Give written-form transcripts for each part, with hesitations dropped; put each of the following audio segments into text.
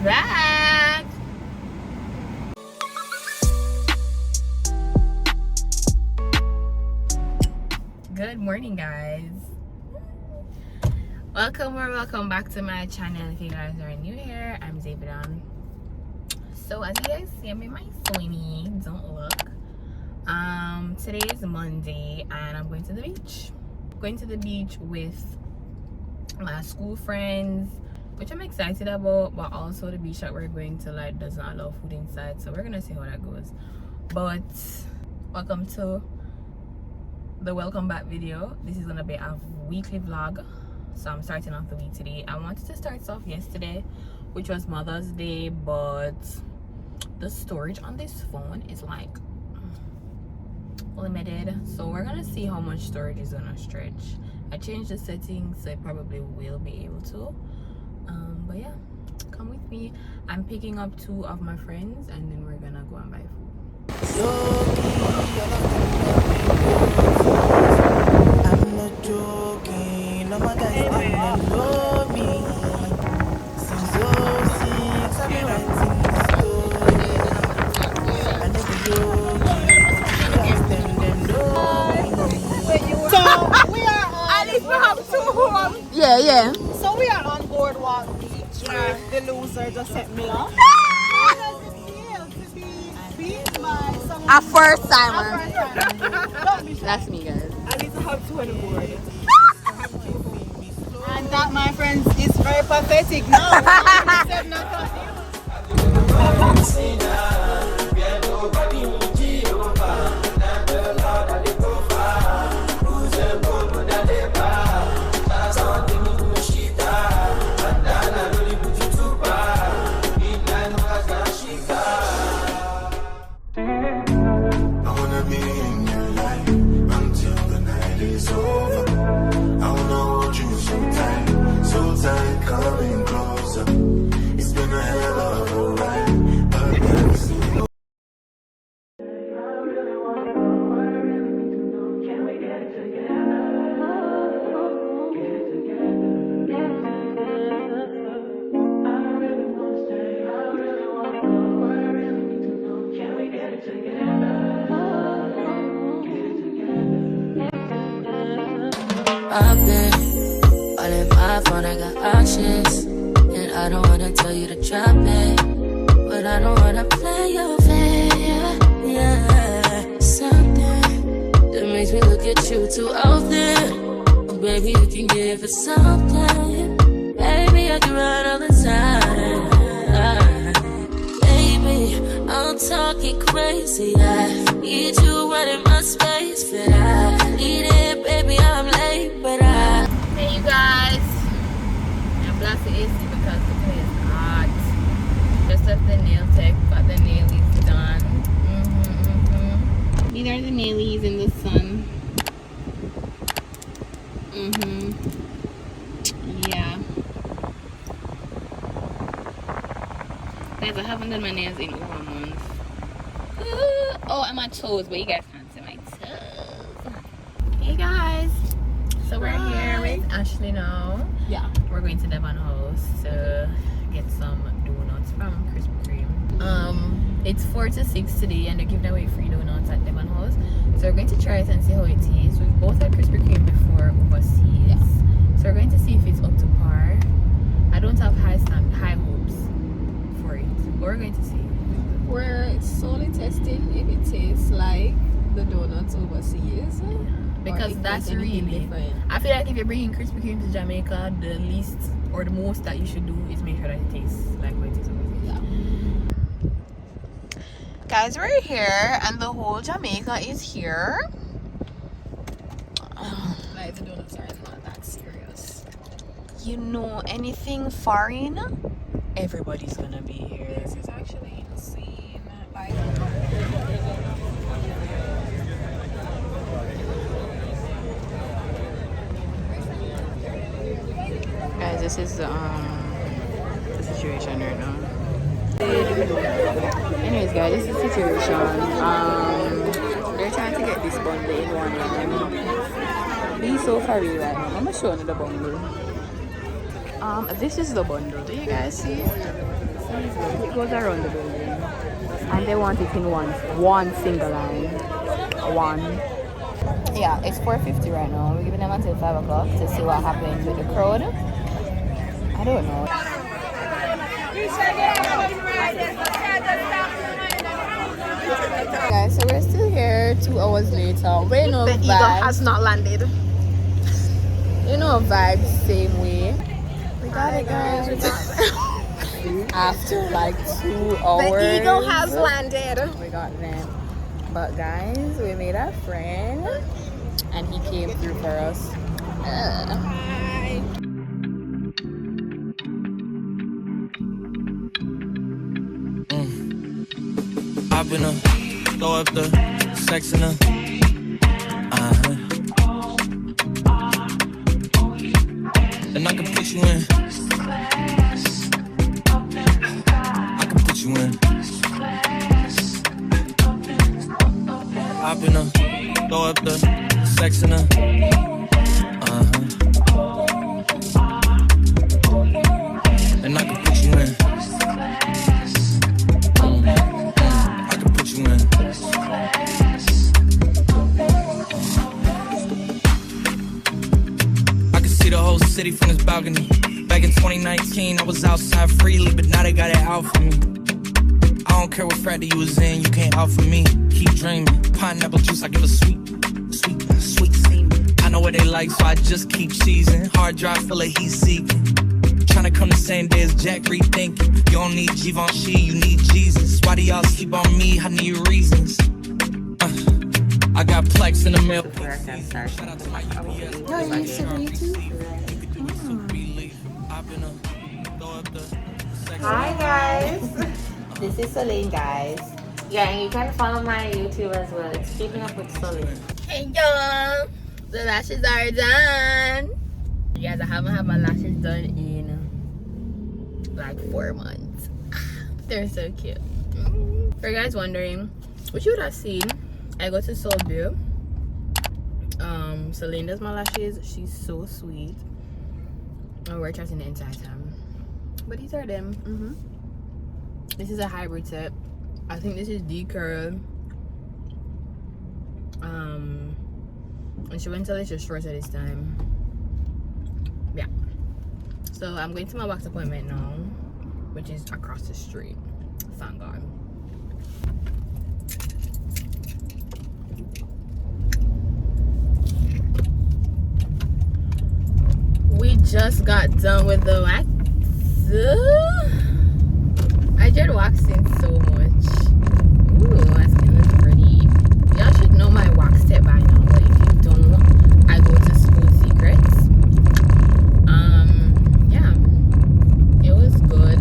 back. Good morning, guys. Welcome back to my channel. If you guys are new here, I'm Zavidon. So as you guys see, I'm in my swimmy. Don't look. Today is Monday and I'm going to the beach. Going to the beach with my school friends, which I'm excited about, but also the beach that we're going to like does not allow food inside, so we're gonna see how that goes. But welcome to the welcome back video. This is gonna be a weekly vlog, so I'm starting off the week today. I wanted to start off yesterday, which was Mother's Day, but the storage on this phone is like limited, so we're gonna see how much storage is gonna stretch. I changed the settings, so it probably will be able to. But yeah, come with me. I'm picking up 2 of my friends and then we're gonna go and buy food. I'm not joking, no matter if I love me. Since 06, I've been writing this story. I never joking, because them know me. So we are on. At least we have 2 homes. Yeah. So we are on Boardwalk Beach. Yeah. The loser just set me off. How does it feel to be beat by someone? A first timer. That's me, guys. I need to have 2 on the board. And that, my friends, is very pathetic. No, I've been all in my phone, I got options. And I don't wanna tell you to drop it, but I don't wanna play your fair. Yeah, something that makes me look at you too often. Oh, baby, you can give it something. Baby, I can run all the time. Baby, I'm talking crazy. I need you running my space, but I need it, baby, I'm late, but I... Hey you guys, I'm blessed the AC because the place is hot. Just left the nail tech, but the nailies done. These are the nailies in the sun. Yeah. Guys, I haven't done my nails in over a month. Oh, and my toes, but you guys can't see my toes. Hey guys, so we're here with Ashley now. Yeah, we're going to Devon House to get some donuts from Krispy Kreme. It's 4 to 6 today and they're giving away free donuts at Devon House, so we're going to try it and see how it is. We've both had Krispy Kreme before overseas, so we're going to see if it's up to par. I don't have high hopes for it, but we're going to see. We're solely testing if it tastes like the donuts overseas. Because that's really different. I feel like if you're bringing Krispy Kreme to Jamaica, the least or the most that you should do is make sure that it tastes like what it is overseas. Yeah. Guys, we're here and the whole Jamaica is here. Like the donuts are not that serious. You know, anything foreign, everybody's gonna be here. This is actually insane. Like, guys, this is the situation right now. Anyways, guys, this is the situation. They're trying to get this bundle in one of them. Be so far away right now. I'm gonna show you the bundle. This is the bundle. Do you guys see it? It goes around the building. And they want it in one single line. One. Yeah, it's 4:50 right now. We're giving them until 5 o'clock to see what happens with the crowd. I don't know. Guys, so we're still here 2 hours later. We know the eagle has not landed. You know vibes same way. We got it, guys. After like 2 hours. The eagle has landed. We got them. But guys, we made a friend and he came through for us. Hi. I've been throw up the sex in her. And I can put you in. I can put you in. I've been throw up the sex in her. And I can put you in. I can put you in. I can see the whole city from this balcony. Back in 2019, I was outside freely, but now they got it out for me. I don't care what frat you was in, you can't out for me. Keep dreaming. Pineapple juice, I give a sweet semen. I know what they like, so I just keep cheesing. Hard drive full of heat seeking. Tryna come the same day as Jack rethinking. You don't need Givenchy, you need Jesus. Why do y'all sleep on me? I need reasons. I got Plex in the mail. Shout out to my UPS. No, you used to do YouTube? Hi guys. This is Celine, guys. Yeah, and you can follow my YouTube as well. It's Keeping Up with Sully. Hey y'all, the lashes are done. You guys, I haven't had my lashes done in like 4 months. They're so cute. For you guys wondering, which you would have seen, I go to Solbeau. Celine does my lashes. She's so sweet. And we're chatting the entire time. But these are them. This is a hybrid set. I think this is D-curl. And she went to just shorter this time. Yeah. So I'm going to my wax appointment now, which is across the street. Thank God. We just got done with the wax. I dread waxing so much. Ooh, my skin looks pretty. Y'all should know my wax tip by now, but if you don't, I go to School Secrets. Yeah, it was good.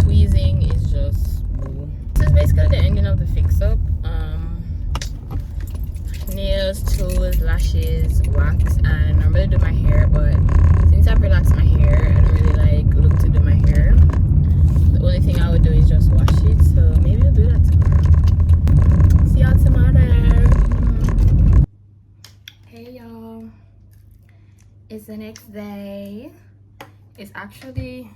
Tweezing is just boo. This is basically the ending of the fix-up. Nails, toes, lashes, wax, and I'm gonna do my hair, but since I've relaxed my hair, I don't really like look to do my hair. The only thing I would do is just wash it, so maybe I'll do that tomorrow. See y'all tomorrow. Hey y'all, it's the next day. It's actually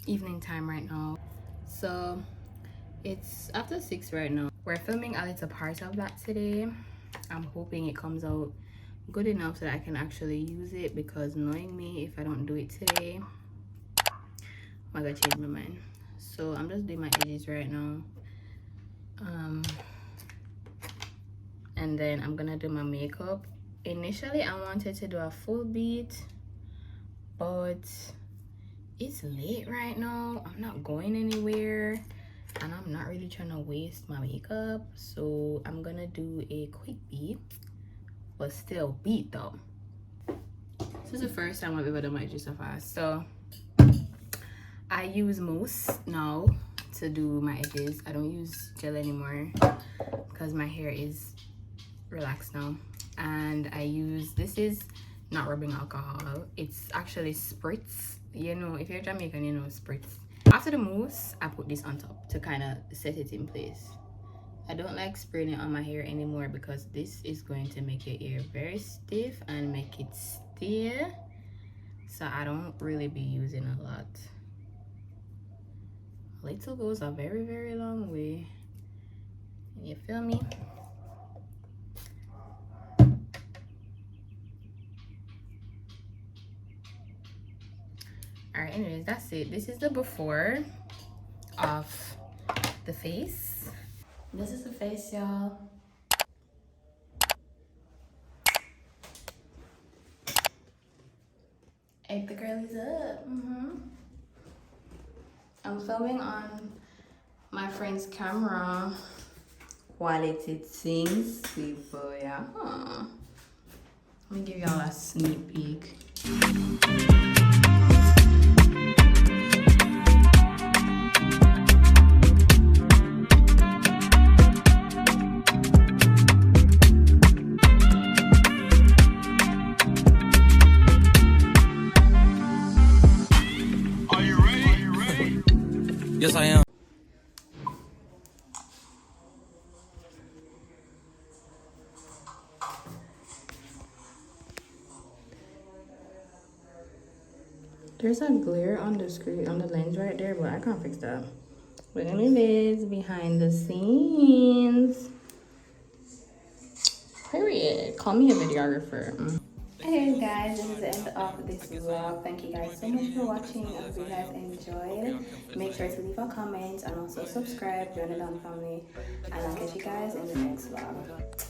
evening time right now, so it's after 6 right now. We're filming a little part of that today. I'm hoping it comes out good enough so that I can actually use it, because knowing me, if I don't do it today, I'm gonna change my mind. So I'm just doing my edges right now, and then I'm gonna do my makeup. Initially I wanted to do a full beat, but it's late right now. I'm not going anywhere and I'm not really trying to waste my makeup, so I'm gonna do a quick beat, but still beat though. This is the first time I've ever done my edges so fast. So I use mousse now to do my edges. I don't use gel anymore because my hair is relaxed now. And I use, this is not rubbing alcohol, it's actually spritz. You know, if you're Jamaican, you know spritz. After the mousse, I put this on top to kind of set it in place. I don't like spraying it on my hair anymore because this is going to make your hair very stiff and make it stay. So I don't really be using a lot. A little goes a very, very long way. You feel me? Alright, anyways, that's it. This is the before of the face. This is the face, y'all. Egg the girlies up. I'm filming on my friend's camera while it sings. People, yeah. Let me give y'all a sneak peek. Yes, I am. There's a glare on the screen, on the lens right there, but I can't fix that. But anyways, behind the scenes. Period. Call me a videographer. Hey guys, this is the end of this vlog. Thank you guys so much for watching. I hope you guys enjoyed. Make sure to leave a comment and also subscribe, join the Dawn family, and I'll catch you guys in the next vlog.